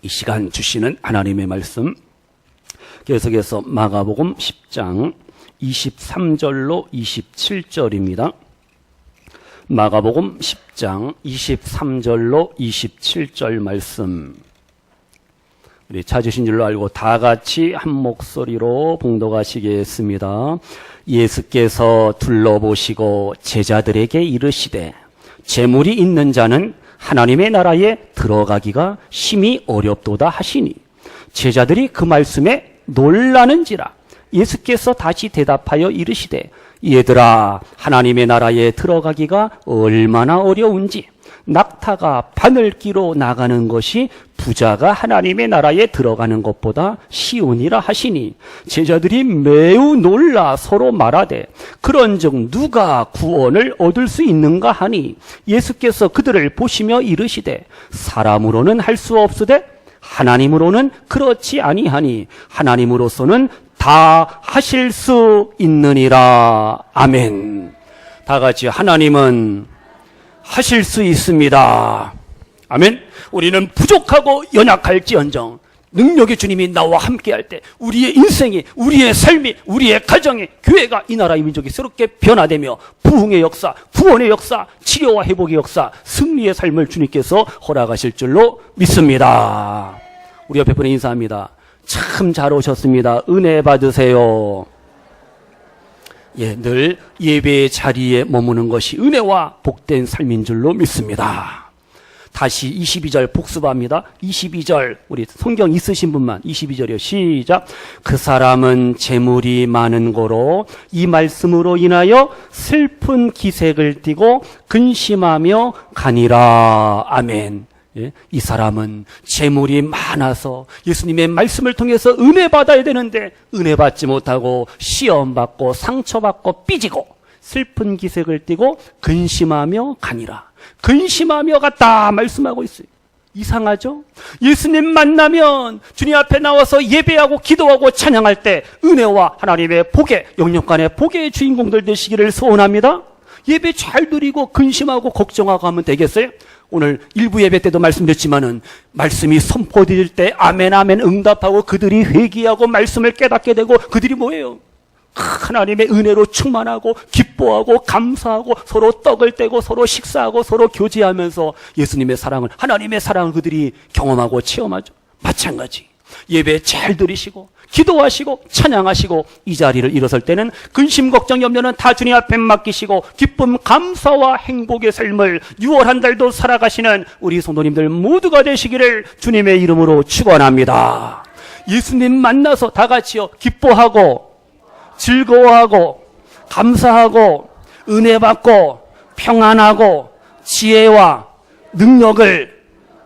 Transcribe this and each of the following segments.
이 시간 주시는 하나님의 말씀, 계속해서 마가복음 10장 23절로 27절입니다. 마가복음 10장 23절로 27절 말씀, 우리 찾으신 줄로 알고 다 같이 한 목소리로 봉독하시겠습니다. 예수께서 둘러보시고 제자들에게 이르시되, 재물이 있는 자는 하나님의 나라에 들어가기가 심히 어렵도다 하시니, 제자들이 그 말씀에 놀라는지라. 예수께서 다시 대답하여 이르시되, 얘들아, 하나님의 나라에 들어가기가 얼마나 어려운지, 낙타가 바늘기로 나가는 것이 부자가 하나님의 나라에 들어가는 것보다 쉬우니라 하시니, 제자들이 매우 놀라 서로 말하되, 그런즉 누가 구원을 얻을 수 있는가 하니, 예수께서 그들을 보시며 이르시되, 사람으로는 할 수 없으되 하나님으로는 그렇지 아니하니 하나님으로서는 다 하실 수 있느니라. 아멘. 다 같이 하나님은 하실 수 있습니다. 아멘. 우리는 부족하고 연약할지언정 능력의 주님이 나와 함께할 때 우리의 인생이, 우리의 삶이, 우리의 가정이, 교회가, 이 나라의 민족이 새롭게 변화되며 부흥의 역사, 구원의 역사, 치료와 회복의 역사, 승리의 삶을 주님께서 허락하실 줄로 믿습니다. 우리 옆에 분에 인사합니다. 참 잘 오셨습니다. 은혜 받으세요. 예, 늘 예배의 자리에 머무는 것이 은혜와 복된 삶인 줄로 믿습니다. 다시 22절 복습합니다. 22절, 우리 성경 있으신 분만 22절이요. 시작. 그 사람은 재물이 많은 고로 이 말씀으로 인하여 슬픈 기색을 띠고 근심하며 가니라. 아멘. 예, 이 사람은 재물이 많아서 예수님의 말씀을 통해서 은혜 받아야 되는데 은혜 받지 못하고 시험받고 상처받고 삐지고 슬픈 기색을 띠고 근심하며 가니라. 근심하며 갔다 말씀하고 있어요. 이상하죠? 예수님 만나면 주님 앞에 나와서 예배하고 기도하고 찬양할 때 은혜와 하나님의 복의, 영육간의 복의 주인공들 되시기를 소원합니다. 예배 잘 드리고 근심하고 걱정하고 하면 되겠어요? 오늘 일부 예배 때도 말씀드렸지만은 말씀이 선포될 때 아멘 아멘 응답하고 그들이 회개하고 말씀을 깨닫게 되고 그들이 뭐예요? 하나님의 은혜로 충만하고 기뻐하고 감사하고 서로 떡을 떼고 서로 식사하고 서로 교제하면서 예수님의 사랑을, 하나님의 사랑을 그들이 경험하고 체험하죠. 마찬가지 예배 잘 드리시고 기도하시고 찬양하시고 이 자리를 일어설 때는 근심 걱정 염려는 다 주님 앞에 맡기시고 기쁨 감사와 행복의 삶을 6월 한 달도 살아가시는 우리 성도님들 모두가 되시기를 주님의 이름으로 축원합니다. 예수님 만나서 다 같이요 기뻐하고 즐거워하고 감사하고 은혜 받고 평안하고 지혜와 능력을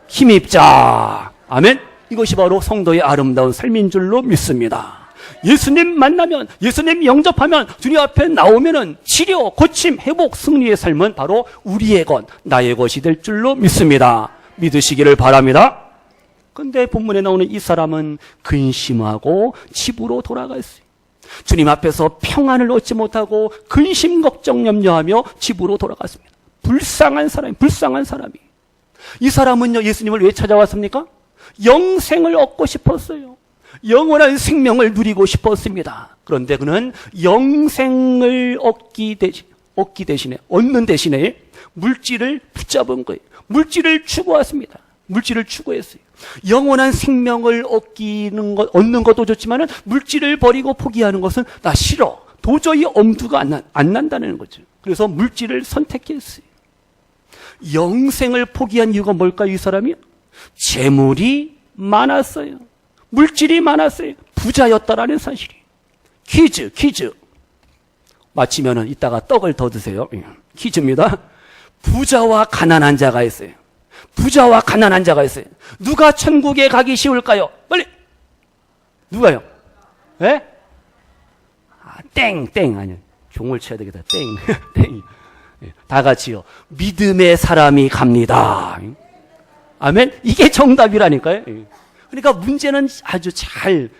힘입자. 아멘. 이것이 바로 성도의 아름다운 삶인 줄로 믿습니다. 예수님 만나면, 예수님 영접하면, 주님 앞에 나오면은 치료, 고침, 회복, 승리의 삶은 바로 우리의 것, 나의 것이 될 줄로 믿습니다. 믿으시기를 바랍니다. 근데 본문에 나오는 이 사람은 근심하고 집으로 돌아갔어요. 주님 앞에서 평안을 얻지 못하고 근심, 걱정, 염려하며 집으로 돌아갔습니다. 불쌍한 사람이. 이 사람은요, 예수님을 왜 찾아왔습니까? 영생을 얻고 싶었어요. 영원한 생명을 누리고 싶었습니다. 그런데 그는 영생을 얻는 대신에 물질을 붙잡은 거예요. 물질을 추구했습니다. 물질을 추구했어요. 영원한 생명을 얻는 것도 좋지만은 물질을 버리고 포기하는 것은 나 싫어. 도저히 엄두가 안 난다는 거죠. 그래서 물질을 선택했어요. 영생을 포기한 이유가 뭘까요, 이 사람이? 재물이 많았어요. 물질이 많았어요. 부자였다라는 사실이. 퀴즈. 마치면은 이따가 떡을 더 드세요. 퀴즈입니다. 부자와 가난한 자가 있어요. 누가 천국에 가기 쉬울까요? 빨리. 누가요? 예? 땡. 아니요. 종을 쳐야 되겠다. 땡. 다 같이요. 믿음의 사람이 갑니다. 아멘? 이게 정답이라니까요. 그러니까 문제는 아주 잘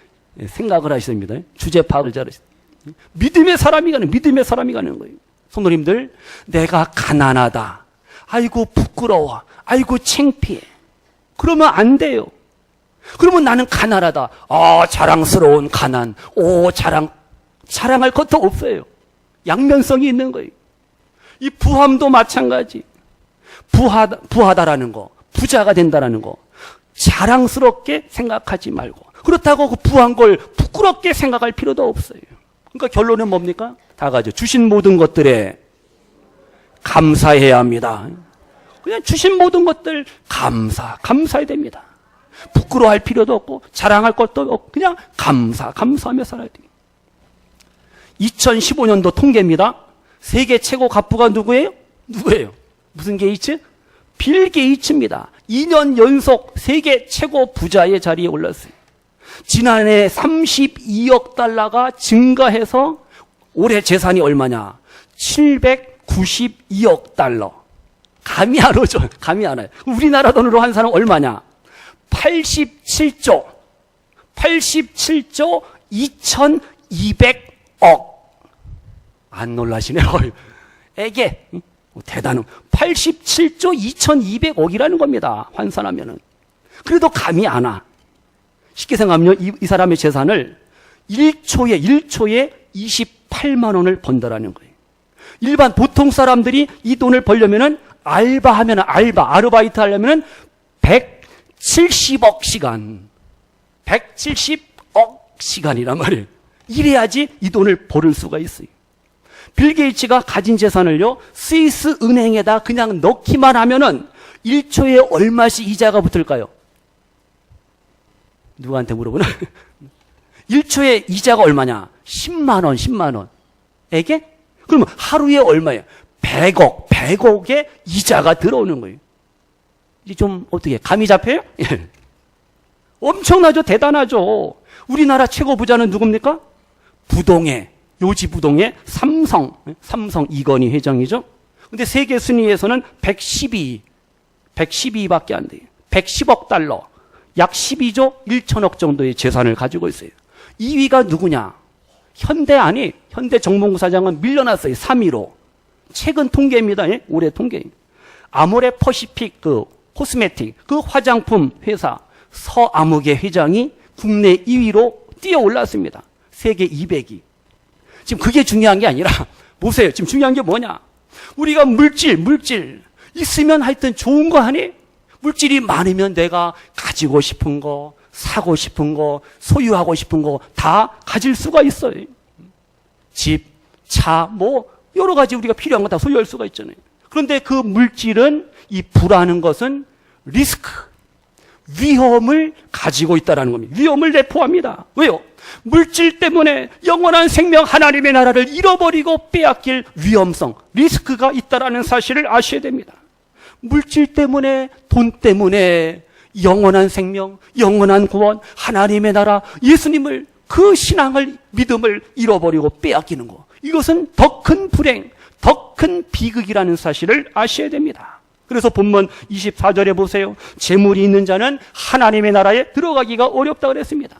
생각을 하셔야 됩니다. 주제 파악을 잘 하셔야 됩니다. 믿음의 사람이 가는 거예요. 성도님들, 내가 가난하다. 아이고 부끄러워. 아이고 창피해. 그러면 안 돼요. 그러면 나는 가난하다. 자랑스러운 가난. 자랑할 것도 없어요. 양면성이 있는 거예요. 이 부함도 마찬가지. 부하다라는 거, 부자가 된다라는 거, 자랑스럽게 생각하지 말고, 그렇다고 그 부한 걸 부끄럽게 생각할 필요도 없어요. 그러니까 결론은 뭡니까? 다 가져. 주신 모든 것들에 감사해야 합니다. 그냥 주신 모든 것들 감사해야 됩니다. 부끄러워할 필요도 없고 자랑할 것도 없고 그냥 감사하며 살아야 돼요. 2015년도 통계입니다. 세계 최고 갑부가 누구예요? 무슨 게이츠? 빌 게이츠입니다. 2년 연속 세계 최고 부자의 자리에 올랐어요. 지난해 32억 달러가 증가해서 올해 재산이 얼마냐? 792억 달러. 감이 안 오죠? 감이 안 와요. 우리나라 돈으로 환산은 얼마냐? 87조 2200억. 안 놀라시네요. 에게 대단한 87조 2200억이라는 겁니다. 환산하면은. 그래도 감이 안 와. 쉽게 생각하면 이 사람의 재산을 1초에 28만 원을 번다라는 거예요. 일반 보통 사람들이 이 돈을 벌려면은 아르바이트 하려면은 170억 시간. 170억 시간이란 말이에요. 이래야지 이 돈을 벌을 수가 있어요. 빌 게이츠가 가진 재산을요, 스위스 은행에다 그냥 넣기만 하면은 1초에 얼마씩 이자가 붙을까요? 누구한테 물어보나? 1초에 이자가 얼마냐? 10만 원. 에게? 그러면 하루에 얼마예요? 100억의 이자가 들어오는 거예요. 이제 좀 어떻게 감이 잡혀요? 예. 엄청나죠? 대단하죠? 우리나라 최고 부자는 누굽니까? 요지부동의 삼성 이건희 회장이죠. 근데 세계 순위에서는 112밖에 안 돼요. 110억 달러, 약 12조 1천억 정도의 재산을 가지고 있어요. 2위가 누구냐? 현대 정몽구 사장은 밀려났어요. 3위로. 최근 통계입니다. 예? 올해 통계. 아모레 퍼시픽 코스메틱 화장품 회사 서아무개 회장이 국내 2위로 뛰어 올랐습니다. 세계 200위. 지금 그게 중요한 게 아니라 보세요. 지금 중요한 게 뭐냐? 우리가 물질 있으면 하여튼 좋은 거 아니? 물질이 많으면 내가 가지고 싶은 거, 사고 싶은 거, 소유하고 싶은 거 다 가질 수가 있어요. 집, 차, 여러 가지 우리가 필요한 거 다 소유할 수가 있잖아요. 그런데 그 물질은, 이 부라는 것은 리스크, 위험을 가지고 있다는 겁니다. 위험을 내포합니다. 왜요? 물질 때문에 영원한 생명 하나님의 나라를 잃어버리고 빼앗길 위험성, 리스크가 있다는 사실을 아셔야 됩니다. 물질 때문에, 돈 때문에 영원한 생명, 영원한 구원, 하나님의 나라, 예수님을, 그 신앙을, 믿음을 잃어버리고 빼앗기는 거, 이것은 더 큰 불행, 더 큰 비극이라는 사실을 아셔야 됩니다. 그래서 본문 24절에 보세요. 재물이 있는 자는 하나님의 나라에 들어가기가 어렵다고 그랬습니다.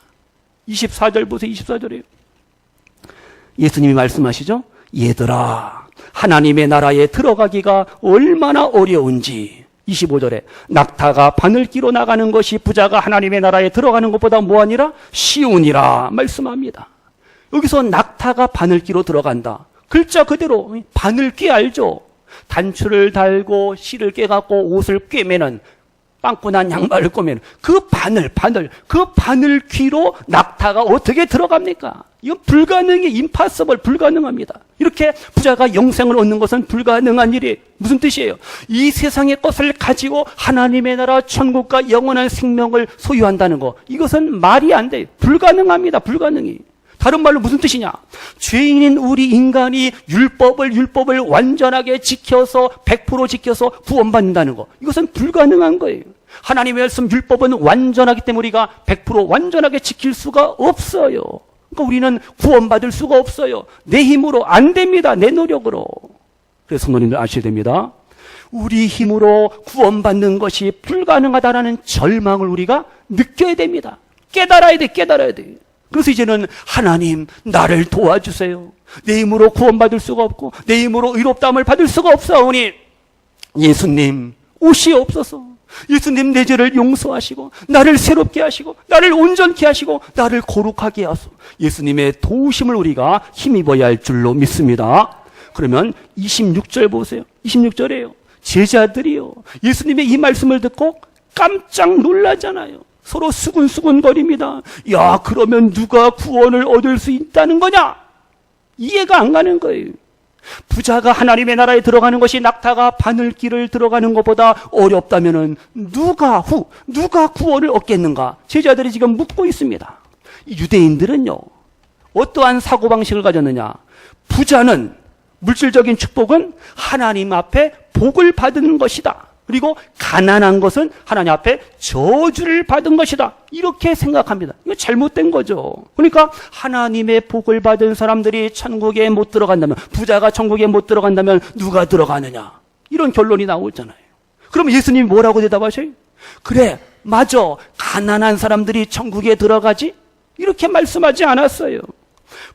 24절 보세요. 24절이에요. 예수님이 말씀하시죠. 얘들아, 하나님의 나라에 들어가기가 얼마나 어려운지. 25절에 낙타가 바늘 끼로 나가는 것이 부자가 하나님의 나라에 들어가는 것보다 뭐하니라? 쉬우니라 말씀합니다. 여기서 낙타가 바늘 끼로 들어간다. 글자 그대로 바늘귀 알죠? 단추를 달고 실을 깨갖고 옷을 꿰매는, 빵꾸난 양말을 꿰매는 그 바늘귀로 낙타가 어떻게 들어갑니까? 이건 불가능해. 임파서블, 불가능합니다. 이렇게 부자가 영생을 얻는 것은 불가능한 일이 무슨 뜻이에요? 이 세상의 것을 가지고 하나님의 나라 천국과 영원한 생명을 소유한다는 거, 이것은 말이 안 돼요. 불가능합니다. 불가능해. 다른 말로 무슨 뜻이냐? 죄인인 우리 인간이 율법을 완전하게 지켜서 100% 지켜서 구원받는다는 거, 이것은 불가능한 거예요. 하나님의 말씀 율법은 완전하기 때문에 우리가 100% 완전하게 지킬 수가 없어요. 그러니까 우리는 구원받을 수가 없어요. 내 힘으로 안 됩니다. 내 노력으로. 그래서 성도님들 아셔야 됩니다. 우리 힘으로 구원받는 것이 불가능하다라는 절망을 우리가 느껴야 됩니다. 깨달아야 돼. 그래서 이제는 하나님, 나를 도와주세요. 내 힘으로 구원받을 수가 없고 내 힘으로 의롭다함을 받을 수가 없사오니 예수님 오시옵소서. 예수님 내 죄를 용서하시고 나를 새롭게 하시고 나를 온전케 하시고 나를 거룩하게 하소. 예수님의 도우심을 우리가 힘입어야 할 줄로 믿습니다. 그러면 26절 보세요. 26절이에요. 제자들이요, 예수님의 이 말씀을 듣고 깜짝 놀라잖아요. 서로 수군수군거립니다. 야, 그러면 누가 구원을 얻을 수 있다는 거냐? 이해가 안 가는 거예요. 부자가 하나님의 나라에 들어가는 것이 낙타가 바늘길을 들어가는 것보다 어렵다면은 누가 구원을 얻겠는가? 제자들이 지금 묻고 있습니다. 유대인들은요, 어떠한 사고방식을 가졌느냐? 부자는, 물질적인 축복은 하나님 앞에 복을 받은 것이다. 그리고 가난한 것은 하나님 앞에 저주를 받은 것이다. 이렇게 생각합니다. 이거 잘못된 거죠. 그러니까 하나님의 복을 받은 사람들이 천국에 못 들어간다면, 부자가 천국에 못 들어간다면 누가 들어가느냐? 이런 결론이 나오잖아요. 그럼 예수님이 뭐라고 대답하셔요? 그래, 맞아. 가난한 사람들이 천국에 들어가지? 이렇게 말씀하지 않았어요.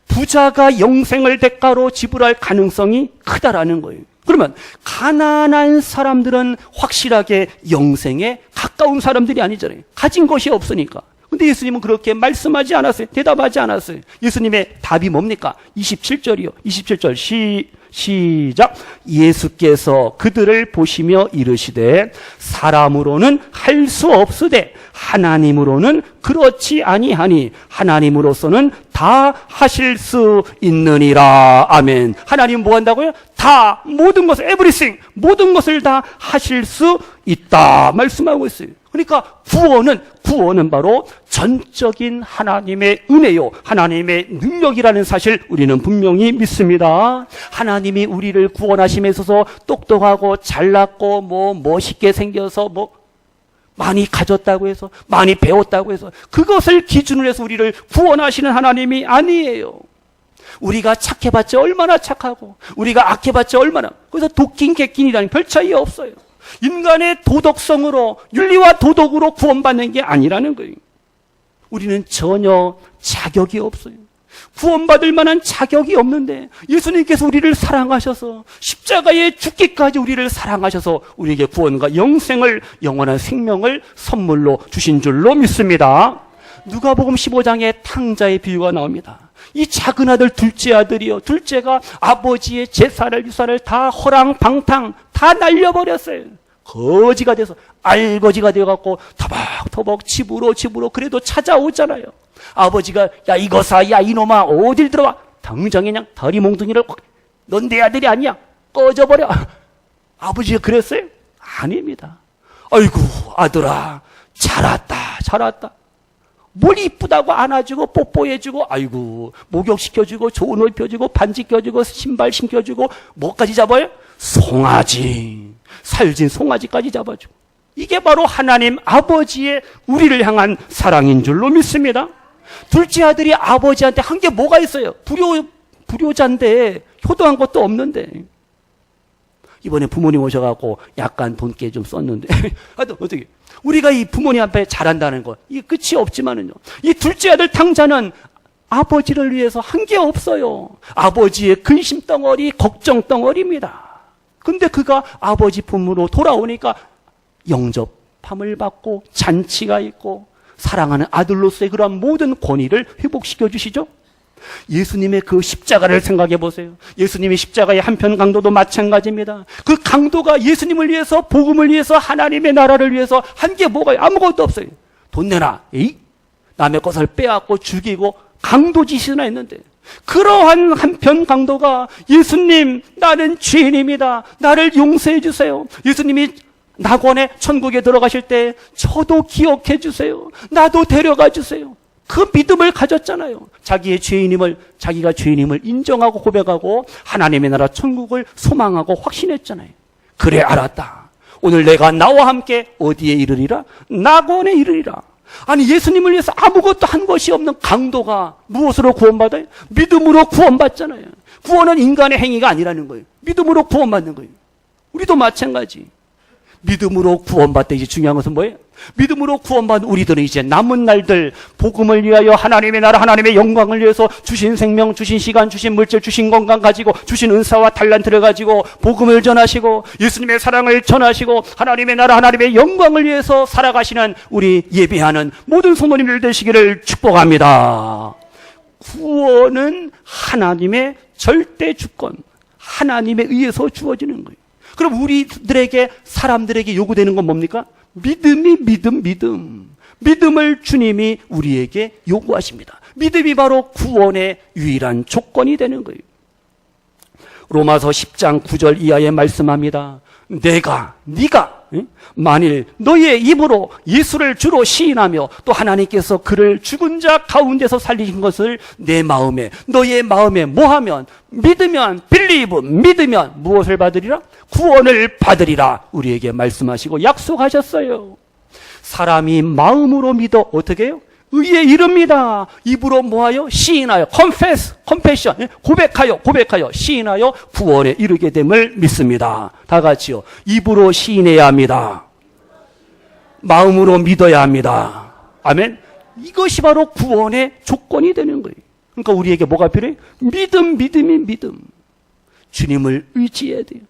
부자가 영생을 대가로 지불할 가능성이 크다라는 거예요. 그러면 가난한 사람들은 확실하게 영생에 가까운 사람들이 아니잖아요. 가진 것이 없으니까. 근데 예수님은 그렇게 말씀하지 않았어요. 대답하지 않았어요. 예수님의 답이 뭡니까? 27절이요. 27절 시작. 예수께서 그들을 보시며 이르시되 사람으로는 할 수 없으되 하나님으로는 그렇지 아니하니 하나님으로서는 다 하실 수 있느니라. 아멘. 하나님 뭐 한다고요? 다, 모든 것을, everything, 모든 것을 다 하실 수 있다 말씀하고 있어요. 그러니까 구원은 바로 전적인 하나님의 은혜요, 하나님의 능력이라는 사실 우리는 분명히 믿습니다. 하나님이 우리를 구원하심에 있어서 똑똑하고 잘났고 멋있게 생겨서 많이 가졌다고 해서, 많이 배웠다고 해서 그것을 기준으로 해서 우리를 구원하시는 하나님이 아니에요. 우리가 착해봤자 얼마나 착하고 우리가 악해봤자 얼마나, 그래서 도끼인 객긴이라는 별 차이 없어요. 인간의 도덕성으로, 윤리와 도덕으로 구원받는 게 아니라는 거예요. 우리는 전혀 자격이 없어요. 구원받을 만한 자격이 없는데 예수님께서 우리를 사랑하셔서 십자가에 죽기까지 우리를 사랑하셔서 우리에게 구원과 영생을, 영원한 생명을 선물로 주신 줄로 믿습니다. 누가복음 15장에 탕자의 비유가 나옵니다. 이 작은 아들, 둘째 아들이요, 둘째가 아버지의 제사를, 유사를 다 허랑방탕 다 날려버렸어요. 거지가 돼서, 알거지가 되어갖고 터벅터벅 집으로 그래도 찾아오잖아요. 아버지가 야 이거사, 야 이놈아 어딜 들어와, 당장에 그냥 다리 몽둥이를 확, 넌 내 아들이 아니야, 꺼져버려. 아버지가 그랬어요? 아닙니다. 아이고 아들아, 잘 왔다. 뭘 이쁘다고 안아주고 뽀뽀해주고, 아이고 목욕시켜주고 좋은 옷 입혀주고 반지 껴주고 신발 신겨주고, 뭐까지 잡아요? 송아지, 살진 송아지까지 잡아주고. 이게 바로 하나님 아버지의 우리를 향한 사랑인 줄로 믿습니다. 둘째 아들이 아버지한테 한 게 뭐가 있어요? 불효자인데, 효도한 것도 없는데. 이번에 부모님 오셔갖고 약간 돈께 좀 썼는데 하여튼 어떻게, 우리가 이 부모님 앞에 잘한다는 것, 이게 끝이 없지만은요, 이 둘째 아들 탕자는 아버지를 위해서 한 게 없어요. 아버지의 근심 덩어리, 걱정 덩어리입니다. 근데 그가 아버지 품으로 돌아오니까 영접함을 받고 잔치가 있고 사랑하는 아들로서의 그러한 모든 권위를 회복시켜 주시죠. 예수님의 그 십자가를 생각해 보세요. 예수님의 십자가의 한편 강도도 마찬가지입니다. 그 강도가 예수님을 위해서, 복음을 위해서, 하나님의 나라를 위해서 한 게 뭐가 아무것도 없어요. 돈 내놔, 에이? 남의 것을 빼앗고 죽이고 강도짓이나 했는데, 그러한 한편 강도가 예수님, 나는 죄인입니다, 나를 용서해 주세요. 예수님이 낙원에 천국에 들어가실 때 저도 기억해 주세요, 나도 데려가 주세요. 그 믿음을 가졌잖아요. 자기가 죄인임을 인정하고 고백하고 하나님의 나라 천국을 소망하고 확신했잖아요. 그래, 알았다. 오늘 내가 나와 함께 어디에 이르리라? 낙원에 이르리라. 아니, 예수님을 위해서 아무것도 한 것이 없는 강도가 무엇으로 구원받아요? 믿음으로 구원받잖아요. 구원은 인간의 행위가 아니라는 거예요. 믿음으로 구원받는 거예요. 우리도 마찬가지. 믿음으로 구원받다. 이제 중요한 것은 뭐예요? 믿음으로 구원받은 우리들은 이제 남은 날들 복음을 위하여 하나님의 나라 하나님의 영광을 위해서 주신 생명 주신 시간 주신 물질 주신 건강 가지고 주신 은사와 달란트를 가지고 복음을 전하시고 예수님의 사랑을 전하시고 하나님의 나라 하나님의 영광을 위해서 살아가시는 우리 예배하는 모든 성도님들 되시기를 축복합니다. 구원은 하나님의 절대 주권, 하나님에 의해서 주어지는 거예요. 그럼 우리들에게 사람들에게 요구되는 건 뭡니까? 믿음을 주님이 우리에게 요구하십니다. 믿음이 바로 구원의 유일한 조건이 되는 거예요. 로마서 10장 9절 이하에 말씀합니다. 네가 만일 너의 입으로 예수를 주로 시인하며 또 하나님께서 그를 죽은 자 가운데서 살리신 것을 내 마음에 너의 마음에 뭐하면 믿으면 믿으면 무엇을 받으리라? 구원을 받으리라 우리에게 말씀하시고 약속하셨어요. 사람이 마음으로 믿어 어떻게 해요? 의에 이릅니다. 입으로 뭐하여? 시인하여 confession 고백하여 시인하여 구원에 이르게 됨을 믿습니다. 다 같이요. 입으로 시인해야 합니다. 마음으로 믿어야 합니다. 아멘. 이것이 바로 구원의 조건이 되는 거예요. 그러니까 우리에게 뭐가 필요해? 믿음. 주님을 의지해야 돼요.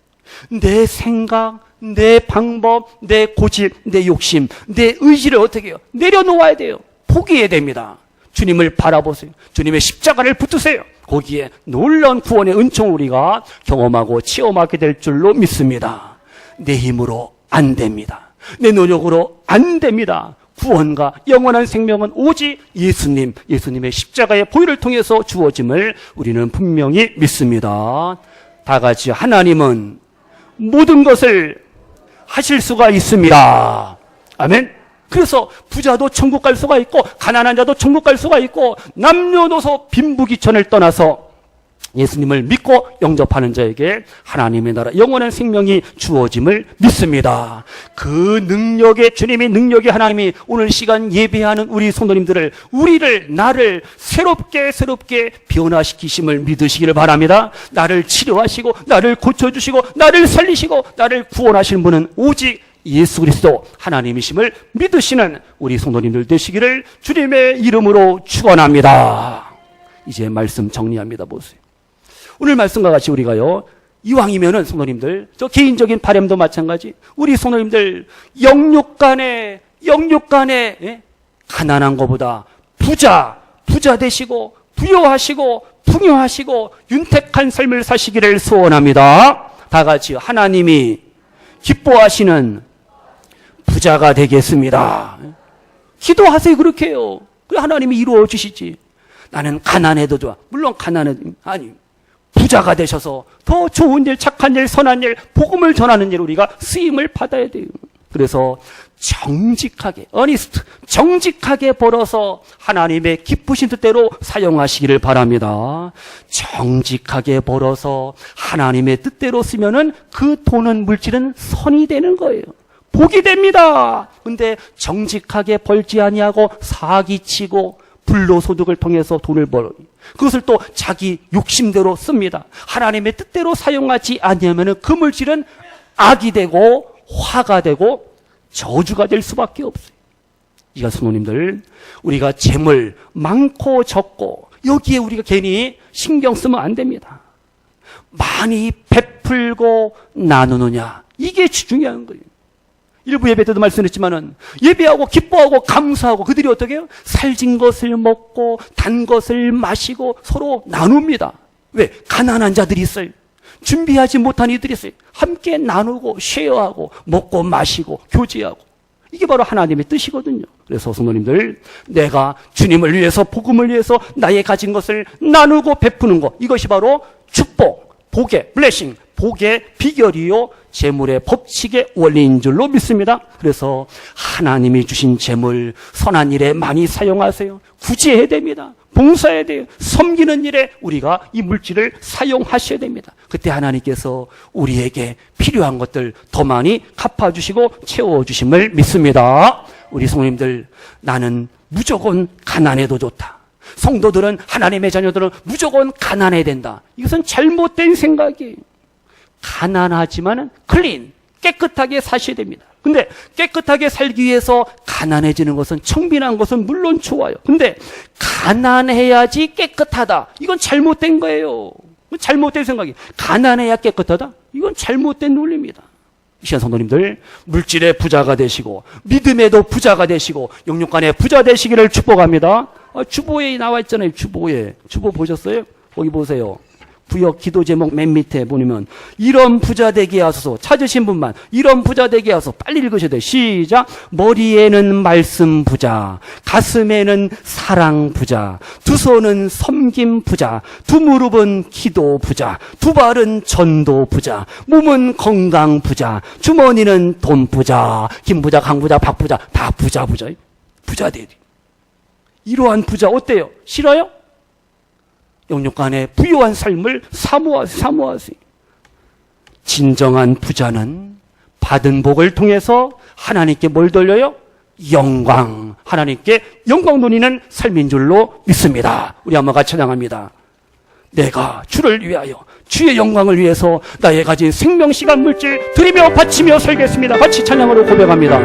내 생각, 내 방법, 내 고집, 내 욕심, 내 의지를 어떻게 해요? 내려놓아야 돼요. 포기해야 됩니다. 주님을 바라보세요. 주님의 십자가를 붙드세요. 거기에 놀라운 구원의 은총을 우리가 경험하고 체험하게 될 줄로 믿습니다. 내 힘으로 안 됩니다. 내 노력으로 안 됩니다. 구원과 영원한 생명은 오직 예수님의 십자가의 보혈을 통해서 주어짐을 우리는 분명히 믿습니다. 다 같이 하나님은 모든 것을 하실 수가 있습니다. 아멘. 그래서 부자도 천국 갈 수가 있고 가난한 자도 천국 갈 수가 있고 남녀노소 빈부귀천을 떠나서 예수님을 믿고 영접하는 자에게 하나님의 나라 영원한 생명이 주어짐을 믿습니다. 그 능력의 주님의 능력의 하나님이 오늘 시간 예배하는 우리 성도님들을 나를 새롭게 변화시키심을 믿으시기를 바랍니다. 나를 치료하시고 나를 고쳐주시고 나를 살리시고 나를 구원하시는 분은 오직 예수 그리스도 하나님이심을 믿으시는 우리 성도님들 되시기를 주님의 이름으로 축원합니다. 이제 말씀 정리합니다. 보세요. 오늘 말씀과 같이 우리가요, 이왕이면은 성도님들, 저 개인적인 바람도 마찬가지, 우리 성도님들 영육간에 가난한 것보다 부자 되시고 부여하시고 풍요하시고 윤택한 삶을 사시기를 소원합니다. 다 같이 하나님이 기뻐하시는 부자가 되겠습니다. 기도하세요. 그렇게 해요. 그 하나님이 이루어 주시지. 나는 가난해도 좋아. 물론 아니 부자가 되셔서 더 좋은 일, 착한 일, 선한 일, 복음을 전하는 일 우리가 쓰임을 받아야 돼요. 그래서 정직하게 벌어서 하나님의 기쁘신 뜻대로 사용하시기를 바랍니다. 정직하게 벌어서 하나님의 뜻대로 쓰면은 그 돈은 물질은 선이 되는 거예요. 복이 됩니다. 근데 정직하게 벌지 아니하고 사기치고 불로소득을 통해서 돈을 벌어요. 그것을 또 자기 욕심대로 씁니다. 하나님의 뜻대로 사용하지 아니하면 그 물질은 악이 되고 화가 되고 저주가 될 수밖에 없어요. 이가 성도님들, 우리가 재물 많고 적고 여기에 우리가 괜히 신경 쓰면 안 됩니다. 많이 베풀고 나누느냐, 이게 중요한 거예요. 일부 예배 때도 말씀했지만은 예배하고 기뻐하고 감사하고 그들이 어떻게 해요? 살진 것을 먹고 단 것을 마시고 서로 나눕니다. 왜? 가난한 자들이 있어요. 준비하지 못한 이들이 있어요. 함께 나누고 쉐어하고 먹고 마시고 교제하고, 이게 바로 하나님의 뜻이거든요. 그래서 성도님들, 내가 주님을 위해서 복음을 위해서 나의 가진 것을 나누고 베푸는 것, 이것이 바로 축복, 복의 블레싱, 복의 비결이요 재물의 법칙의 원리인 줄로 믿습니다. 그래서 하나님이 주신 재물 선한 일에 많이 사용하세요. 구제해야 됩니다. 봉사해야 돼요. 섬기는 일에 우리가 이 물질을 사용하셔야 됩니다. 그때 하나님께서 우리에게 필요한 것들 더 많이 갚아주시고 채워주심을 믿습니다. 우리 성도님들, 나는 무조건 가난해도 좋다. 성도들은, 하나님의 자녀들은 무조건 가난해야 된다. 이것은 잘못된 생각이에요. 가난하지만 깨끗하게 사셔야 됩니다. 근데 깨끗하게 살기 위해서 가난해지는 것은, 청빈한 것은 물론 좋아요. 근데 가난해야지 깨끗하다, 이건 잘못된 거예요. 잘못된 생각이. 가난해야 깨끗하다? 이건 잘못된 논리입니다. 이 시간 성도님들, 물질의 부자가 되시고 믿음에도 부자가 되시고 영육간에 부자 되시기를 축복합니다. 주보에 나와 있잖아요. 주보에. 주보 보셨어요? 거기 보세요. 구역 기도 제목 맨 밑에 보면 이런 부자 되게 하소서. 찾으신 분만 이런 부자 되게 하소서. 빨리 읽으셔야 돼요. 시작. 머리에는 말씀 부자, 가슴에는 사랑 부자, 두 손은 섬김 부자, 두 무릎은 기도 부자, 두 발은 전도 부자, 몸은 건강 부자, 주머니는 돈 부자. 김 부자, 강 부자, 박 부자, 다 부자. 부자 되리. 이러한 부자 어때요? 싫어요? 영육간의 부유한 삶을 사모하세요. 진정한 부자는 받은 복을 통해서 하나님께 뭘 돌려요? 영광. 하나님께 영광 돌리는 삶인 줄로 믿습니다. 우리 한번 같이 찬양합니다. 내가 주를 위하여, 주의 영광을 위해서 나의 가진 생명, 시간, 물질 드리며 바치며 살겠습니다. 같이 찬양으로 고백합니다.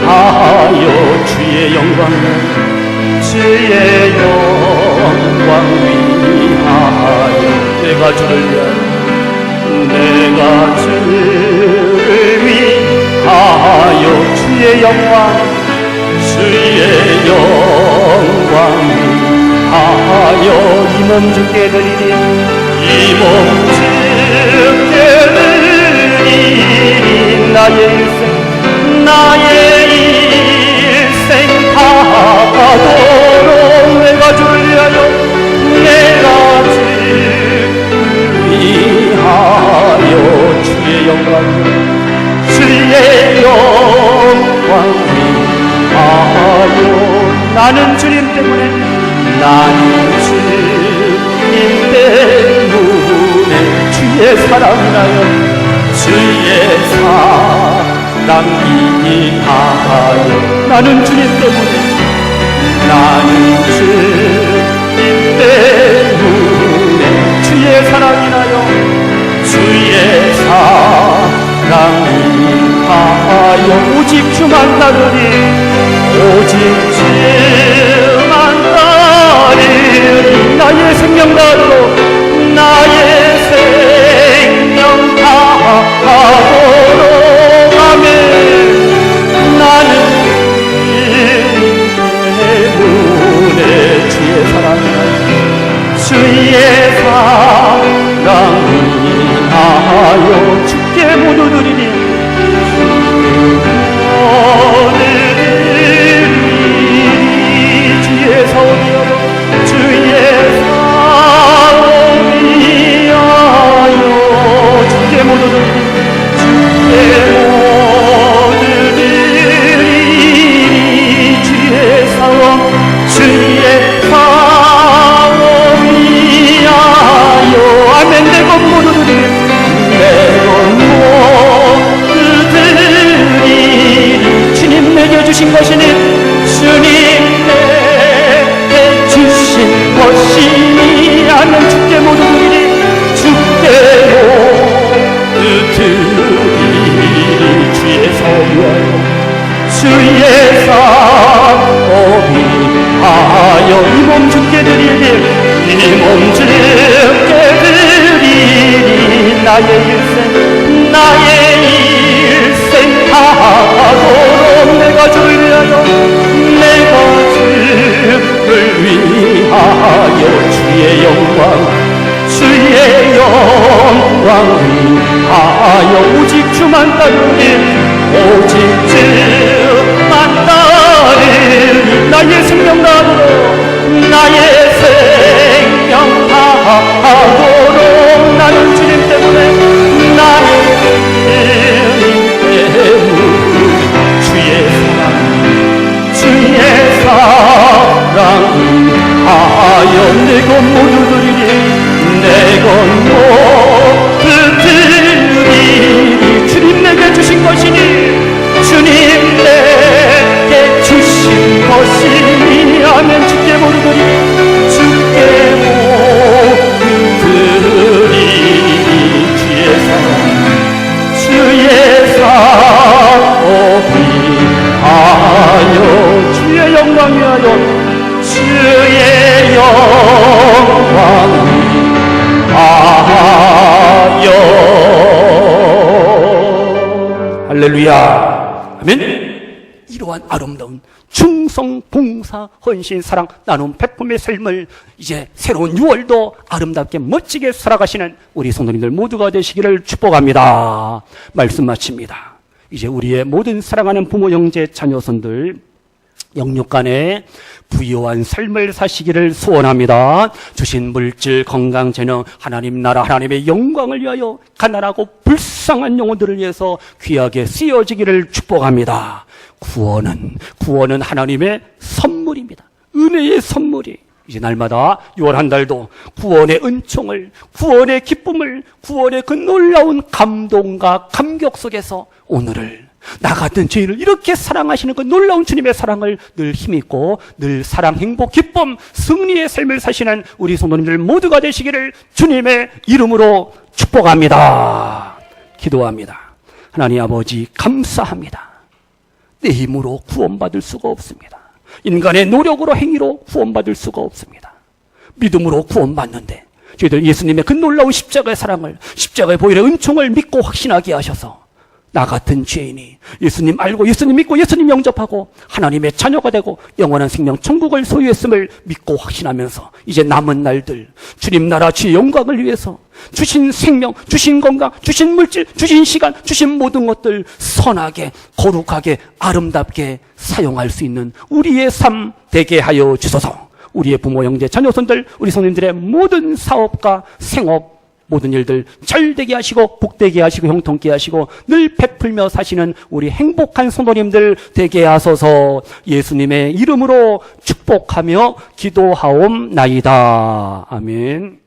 위하여 주의 영광, 주의 영광 위하여 내가 주를 위하여, 내가 주를 위하여 주의 영광, 주의 영광 위하여 이 몸 주께 드리리, 이 몸 주께 드리리. 나의 일생, 나의 일생 다하도록 내가 주를 위하여, 내가 주를 위하여 주의 영광, 주의 영광 위하여. 나는 주님 때문에, 나는 주님 때문에 주의 사랑이 나요, 주의 사랑 위하여. 나는 주님 때문에, 나는 주님 때문에 주의 사랑이 나요, 주의 사랑 위하여. 오직 주만 따르리, 오직 주만 따르리. 나의 생명 다하도록, 나의 생명 다하도록. 나는 때문에 주의 사랑을, 주의 사랑 위하여 주께 모두 드리니, 주의 사랑 위하여, 주의 사랑 위하여 주께 모두 드리니, 주의 주의 사랑 위하여. 아멘. 내 것 모두 드리리, 내 것 모두 드리리. 주님 내게 주신 것이니, 주님 내게 주신 것이니. 아멘. 주께 모두 드리리, 주께 모두 드리리. 주의 사랑 위하여, 주의 사랑 위하여. 이 몸 주께 드리리, 이 몸 주께 드리리. 나의 일생, 나의 일생 다하도록 내가 주를 위하여, 내가 주를 위하여 주의 영광, 주의 영광 위하여. 오직 주만 따르리, 오직 주만 따르리. 나의 생명 다하도록, 나의 생명 다하도록. 나는 주님 때문에, 나의 주님 때문에 주의 사랑, 주의 사랑 위하여 내 것 모두 드리리, 내 것 모두 드리리. 주님 내게 주신 것이니, 주님 내게 것이니 아멘. 주께 모르더니 주께 모르더니 주의 사랑 주의 사랑이 하여 주의 영광 위하여 주의 영광 위하여 할렐루야 아멘. 이러한 아름다운 충성, 봉사, 헌신, 사랑, 나눔, 베품의 삶을 이제 새로운 6월도 아름답게 멋지게 살아가시는 우리 성도님들 모두가 되시기를 축복합니다. 말씀 마칩니다. 이제 우리의 모든 사랑하는 부모, 형제, 자녀손들 영육간에 부유한 삶을 사시기를 소원합니다. 주신 물질, 건강, 재능, 하나님 나라, 하나님의 영광을 위하여 가난하고 불쌍한 영혼들을 위해서 귀하게 쓰여지기를 축복합니다. 구원은 하나님의 선물입니다. 은혜의 선물이 이제 날마다 6월 한 달도 구원의 은총을, 구원의 기쁨을, 구원의 그 놀라운 감동과 감격 속에서 오늘을 나 같은 죄인을 이렇게 사랑하시는 그 놀라운 주님의 사랑을 늘 힘있고 늘 사랑, 행복, 기쁨, 승리의 삶을 사시는 우리 성도님들 모두가 되시기를 주님의 이름으로 축복합니다. 기도합니다. 하나님 아버지 감사합니다. 내 힘으로 구원받을 수가 없습니다. 인간의 노력으로 행위로 구원받을 수가 없습니다. 믿음으로 구원받는데 저희들 예수님의 그 놀라운 십자가의 사랑을, 십자가의 보혈의 은총을 믿고 확신하게 하셔서 나 같은 죄인이 예수님 알고 예수님 믿고 예수님 영접하고 하나님의 자녀가 되고 영원한 생명 천국을 소유했음을 믿고 확신하면서 이제 남은 날들 주님 나라 주의 영광을 위해서 주신 생명, 주신 건강, 주신 물질, 주신 시간, 주신 모든 것들 선하게, 거룩하게, 아름답게 사용할 수 있는 우리의 삶 되게 하여 주소서. 우리의 부모, 형제, 자녀손들, 우리 성도님들의 모든 사업과 생업, 모든 일들 잘 되게 하시고 복되게 하시고 형통케 하시고 늘 베풀며 사시는 우리 행복한 성도님들 되게 하소서. 예수님의 이름으로 축복하며 기도하옵나이다. 아멘.